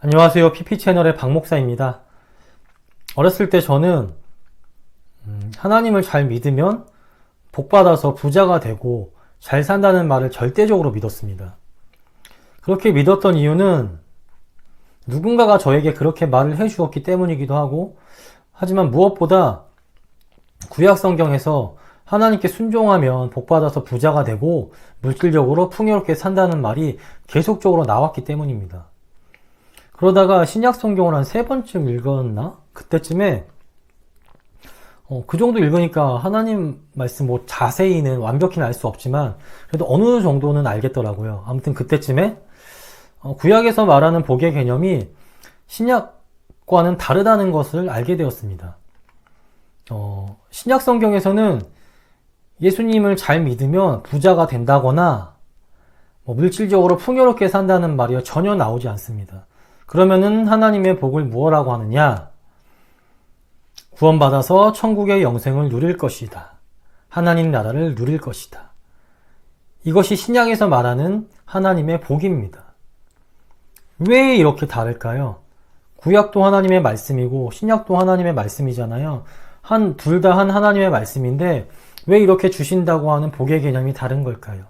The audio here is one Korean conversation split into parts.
안녕하세요. PP채널의 박목사입니다. 어렸을 때 저는 하나님을 잘 믿으면 복받아서 부자가 되고 잘 산다는 말을 절대적으로 믿었습니다. 그렇게 믿었던 이유는 누군가가 저에게 그렇게 말을 해주었기 때문이기도 하고, 하지만 무엇보다 구약 성경에서 하나님께 순종하면 복받아서 부자가 되고 물질적으로 풍요롭게 산다는 말이 계속적으로 나왔기 때문입니다. 그러다가 신약 성경을 한 3번쯤 읽었나? 그때쯤에 그 정도 읽으니까 하나님 말씀 자세히는 완벽히는 알 수 없지만 그래도 어느 정도는 알겠더라고요. 아무튼 그때쯤에 구약에서 말하는 복의 개념이 신약과는 다르다는 것을 알게 되었습니다. 신약 성경에서는 예수님을 잘 믿으면 부자가 된다거나 물질적으로 풍요롭게 산다는 말이 전혀 나오지 않습니다. 그러면은 하나님의 복을 무엇라고 하느냐? 구원받아서 천국의 영생을 누릴 것이다. 하나님 나라를 누릴 것이다. 이것이 신약에서 말하는 하나님의 복입니다. 왜 이렇게 다를까요? 구약도 하나님의 말씀이고 신약도 하나님의 말씀이잖아요. 둘 다 한 하나님의 말씀인데 왜 이렇게 주신다고 하는 복의 개념이 다른 걸까요?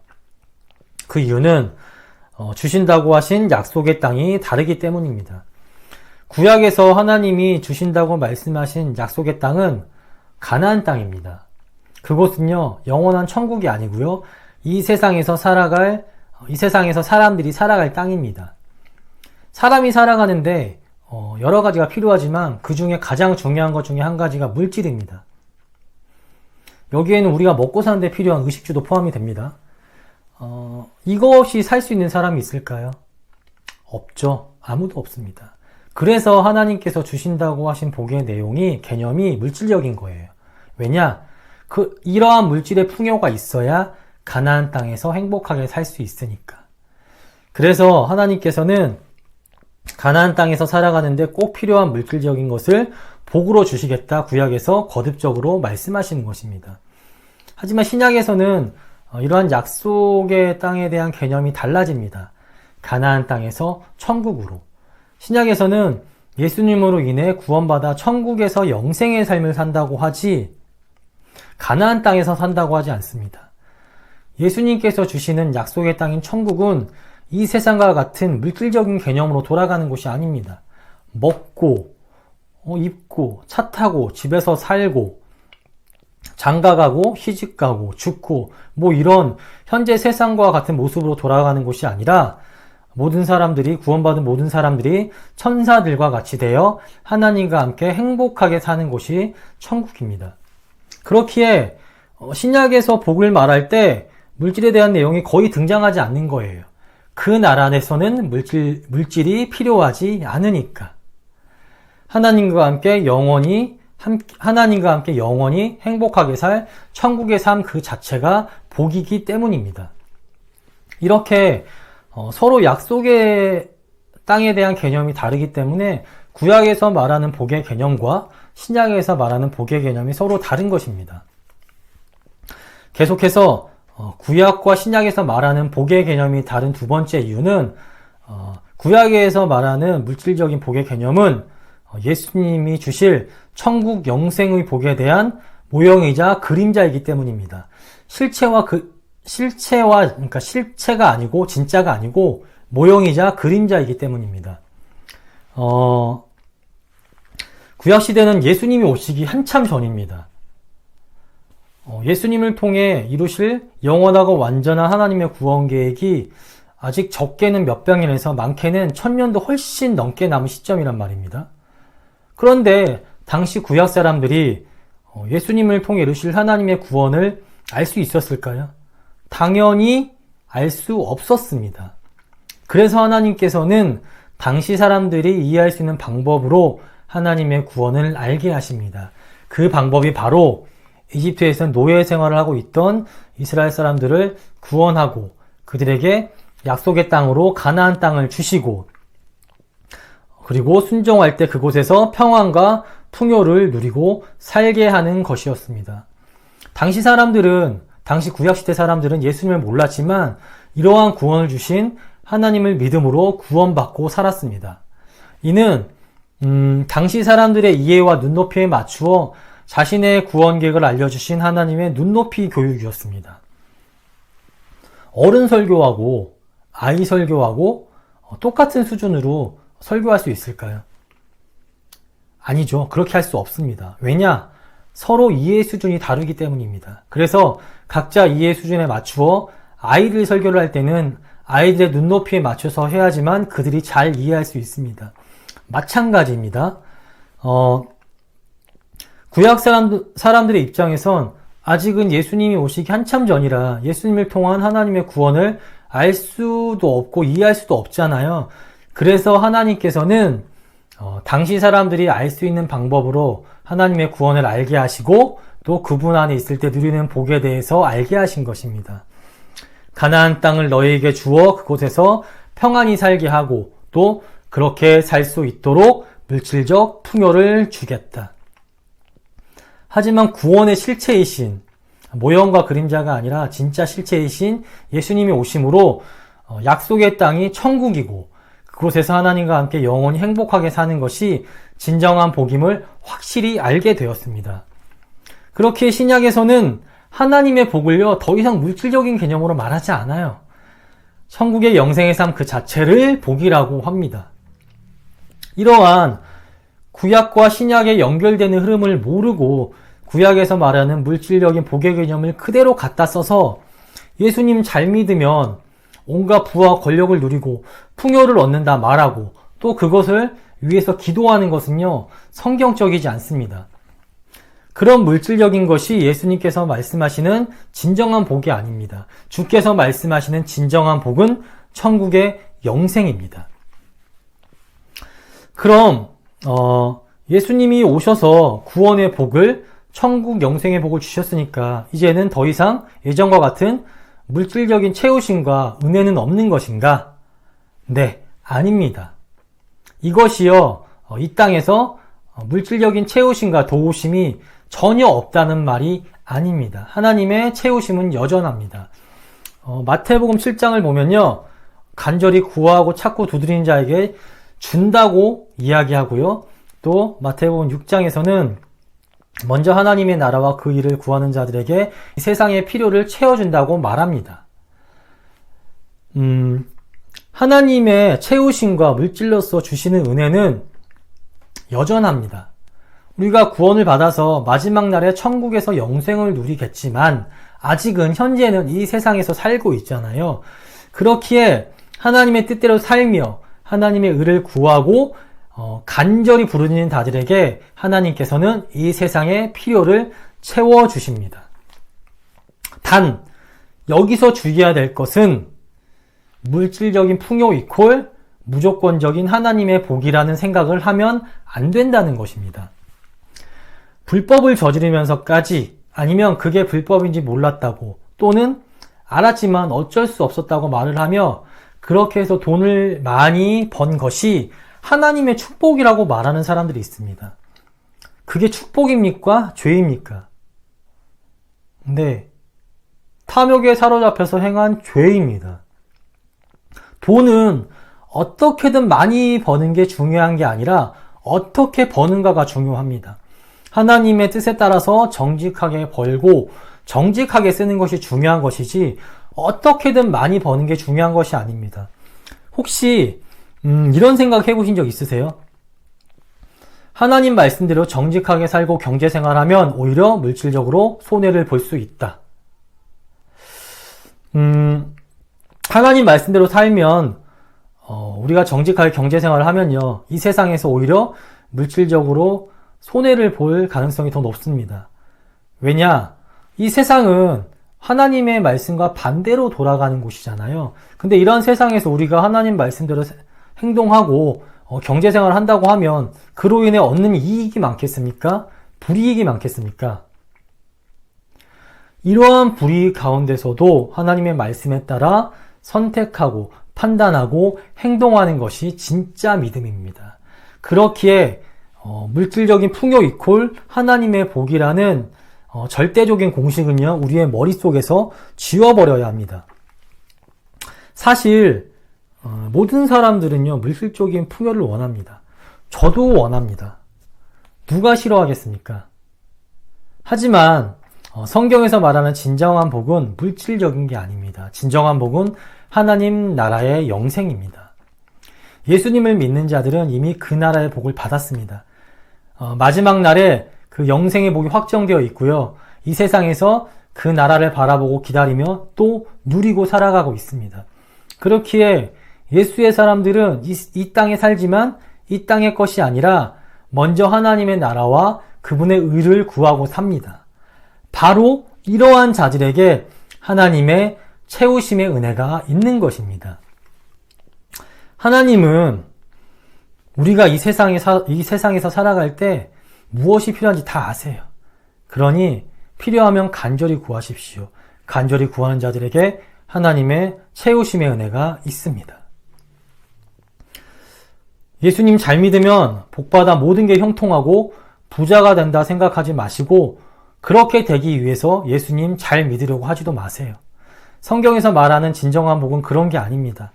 그 이유는 주신다고 하신 약속의 땅이 다르기 때문입니다. 구약에서 하나님이 주신다고 말씀하신 약속의 땅은 가나안 땅입니다. 그곳은요, 영원한 천국이 아니고요, 이 세상에서 사람들이 살아갈 땅입니다. 사람이 살아가는데 여러 가지가 필요하지만 그 중에 가장 중요한 것 중에 한 가지가 물질입니다. 여기에는 우리가 먹고 사는데 필요한 의식주도 포함이 됩니다. 이거 없이 살 수 있는 사람이 있을까요? 없죠. 아무도 없습니다. 그래서 하나님께서 주신다고 하신 복의 개념이 물질적인 거예요. 왜냐? 이러한 물질의 풍요가 있어야 가나안 땅에서 행복하게 살 수 있으니까. 그래서 하나님께서는 가나안 땅에서 살아가는데 꼭 필요한 물질적인 것을 복으로 주시겠다 구약에서 거듭적으로 말씀하시는 것입니다. 하지만 신약에서는 이러한 약속의 땅에 대한 개념이 달라집니다. 가나안 땅에서 천국으로. 신약에서는 예수님으로 인해 구원받아 천국에서 영생의 삶을 산다고 하지 가나안 땅에서 산다고 하지 않습니다. 예수님께서 주시는 약속의 땅인 천국은 이 세상과 같은 물질적인 개념으로 돌아가는 곳이 아닙니다. 먹고, 입고, 차 타고, 집에서 살고, 장가가고, 시집가고, 죽고, 이런 현재 세상과 같은 모습으로 돌아가는 곳이 아니라 구원받은 모든 사람들이 천사들과 같이 되어 하나님과 함께 행복하게 사는 곳이 천국입니다. 그렇기에 신약에서 복을 말할 때 물질에 대한 내용이 거의 등장하지 않는 거예요. 그 나라 안에서는 물질이 필요하지 않으니까. 하나님과 함께 영원히 행복하게 살 천국의 삶 그 자체가 복이기 때문입니다. 이렇게 서로 약속의 땅에 대한 개념이 다르기 때문에 구약에서 말하는 복의 개념과 신약에서 말하는 복의 개념이 서로 다른 것입니다. 계속해서 구약과 신약에서 말하는 복의 개념이 다른 두 번째 이유는 구약에서 말하는 물질적인 복의 개념은 예수님이 주실 천국 영생의 복에 대한 모형이자 그림자이기 때문입니다. 그러니까 실체가 아니고 진짜가 아니고 모형이자 그림자이기 때문입니다. 구약시대는 예수님이 오시기 한참 전입니다. 예수님을 통해 이루실 영원하고 완전한 하나님의 구원 계획이 아직 적게는 몇백 년에서 많게는 1000년도 훨씬 넘게 남은 시점이란 말입니다. 그런데 당시 구약 사람들이 예수님을 통해 이루실 하나님의 구원을 알 수 있었을까요? 당연히 알 수 없었습니다. 그래서 하나님께서는 당시 사람들이 이해할 수 있는 방법으로 하나님의 구원을 알게 하십니다. 그 방법이 바로 이집트에서 노예 생활을 하고 있던 이스라엘 사람들을 구원하고 그들에게 약속의 땅으로 가나안 땅을 주시고 그리고 순종할 때 그곳에서 평안과 풍요를 누리고 살게 하는 것이었습니다. 당시 구약시대 사람들은 예수님을 몰랐지만 이러한 구원을 주신 하나님을 믿음으로 구원받고 살았습니다. 이는 당시 사람들의 이해와 눈높이에 맞추어 자신의 구원 계획을 알려주신 하나님의 눈높이 교육이었습니다. 어른 설교하고 아이 설교하고 똑같은 수준으로 설교할 수 있을까요? 아니죠. 그렇게 할 수 없습니다. 왜냐? 서로 이해 수준이 다르기 때문입니다. 그래서 각자 이해 수준에 맞추어 아이들 설교를 할 때는 아이들의 눈높이에 맞춰서 해야지만 그들이 잘 이해할 수 있습니다. 마찬가지입니다. 구약 사람들의 입장에선 아직은 예수님이 오시기 한참 전이라 예수님을 통한 하나님의 구원을 알 수도 없고 이해할 수도 없잖아요. 그래서 하나님께서는 당시 사람들이 알 수 있는 방법으로 하나님의 구원을 알게 하시고 또 그분 안에 있을 때 누리는 복에 대해서 알게 하신 것입니다. 가나안 땅을 너희에게 주어 그곳에서 평안히 살게 하고 또 그렇게 살 수 있도록 물질적 풍요를 주겠다. 하지만 구원의 실체이신, 모형과 그림자가 아니라 진짜 실체이신 예수님이 오심으로 약속의 땅이 천국이고 그곳에서 하나님과 함께 영원히 행복하게 사는 것이 진정한 복임을 확실히 알게 되었습니다. 그렇게 신약에서는 하나님의 복을요, 더 이상 물질적인 개념으로 말하지 않아요. 천국의 영생의 삶 그 자체를 복이라고 합니다. 이러한 구약과 신약의 연결되는 흐름을 모르고 구약에서 말하는 물질적인 복의 개념을 그대로 갖다 써서 예수님 잘 믿으면 온갖 부와 권력을 누리고 풍요를 얻는다 말하고 또 그것을 위해서 기도하는 것은요, 성경적이지 않습니다. 그런 물질적인 것이 예수님께서 말씀하시는 진정한 복이 아닙니다. 주께서 말씀하시는 진정한 복은 천국의 영생입니다. 그럼 예수님이 오셔서 구원의 복을, 천국 영생의 복을 주셨으니까 이제는 더 이상 예전과 같은 물질적인 채우심과 은혜는 없는 것인가? 네, 아닙니다. 이것이요, 이 땅에서 물질적인 채우심과 도우심이 전혀 없다는 말이 아닙니다. 하나님의 채우심은 여전합니다. 마태복음 7장을 보면요, 간절히 구하고 찾고 두드리는 자에게 준다고 이야기하고요. 또 마태복음 6장에서는 먼저 하나님의 나라와 그 일을 구하는 자들에게 세상의 필요를 채워준다고 말합니다. 하나님의 채우심과 물질로서 주시는 은혜는 여전합니다. 우리가 구원을 받아서 마지막 날에 천국에서 영생을 누리겠지만 아직은 현재는 이 세상에서 살고 있잖아요. 그렇기에 하나님의 뜻대로 살며 하나님의 의를 구하고 간절히 부르짖는 자들에게 하나님께서는 이 세상의 필요를 채워주십니다. 단 여기서 주의해야 될 것은 물질적인 풍요 이퀄 무조건적인 하나님의 복이라는 생각을 하면 안 된다는 것입니다. 불법을 저지르면서까지 아니면 그게 불법인지 몰랐다고 또는 알았지만 어쩔 수 없었다고 말을 하며 그렇게 해서 돈을 많이 번 것이 하나님의 축복이라고 말하는 사람들이 있습니다. 그게 축복입니까? 죄입니까? 네, 탐욕에 사로잡혀서 행한 죄입니다. 돈은 어떻게든 많이 버는 게 중요한 게 아니라 어떻게 버는가가 중요합니다. 하나님의 뜻에 따라서 정직하게 벌고 정직하게 쓰는 것이 중요한 것이지 어떻게든 많이 버는 게 중요한 것이 아닙니다. 혹시 이런 생각 해보신 적 있으세요? 하나님 말씀대로 정직하게 살고 경제생활하면 오히려 물질적으로 손해를 볼 수 있다. 하나님 말씀대로 살면 우리가 정직하게 경제생활을 하면요, 이 세상에서 오히려 물질적으로 손해를 볼 가능성이 더 높습니다. 왜냐? 이 세상은 하나님의 말씀과 반대로 돌아가는 곳이잖아요. 근데 이런 세상에서 우리가 하나님 말씀대로 행동하고 경제생활을 한다고 하면 그로 인해 얻는 이익이 많겠습니까? 불이익이 많겠습니까? 이러한 불이익 가운데서도 하나님의 말씀에 따라 선택하고 판단하고 행동하는 것이 진짜 믿음입니다. 그렇기에 물질적인 풍요 이퀄 하나님의 복이라는 절대적인 공식은요, 우리의 머릿속에서 지워버려야 합니다. 사실 모든 사람들은요, 물질적인 풍요를 원합니다. 저도 원합니다. 누가 싫어하겠습니까? 하지만 성경에서 말하는 진정한 복은 물질적인 게 아닙니다. 진정한 복은 하나님 나라의 영생입니다. 예수님을 믿는 자들은 이미 그 나라의 복을 받았습니다. 마지막 날에 그 영생의 복이 확정되어 있고요. 이 세상에서 그 나라를 바라보고 기다리며 또 누리고 살아가고 있습니다. 그렇기에 예수의 사람들은 이 땅에 살지만 이 땅의 것이 아니라 먼저 하나님의 나라와 그분의 의를 구하고 삽니다. 바로 이러한 자들에게 하나님의 채우심의 은혜가 있는 것입니다. 하나님은 우리가 이 세상에서 살아갈 때 무엇이 필요한지 다 아세요. 그러니 필요하면 간절히 구하십시오. 간절히 구하는 자들에게 하나님의 채우심의 은혜가 있습니다. 예수님 잘 믿으면 복받아 모든 게 형통하고 부자가 된다 생각하지 마시고 그렇게 되기 위해서 예수님 잘 믿으려고 하지도 마세요. 성경에서 말하는 진정한 복은 그런 게 아닙니다.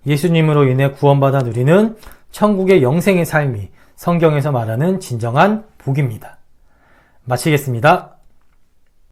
예수님으로 인해 구원받아 누리는 천국의 영생의 삶이 성경에서 말하는 진정한 복입니다. 마치겠습니다.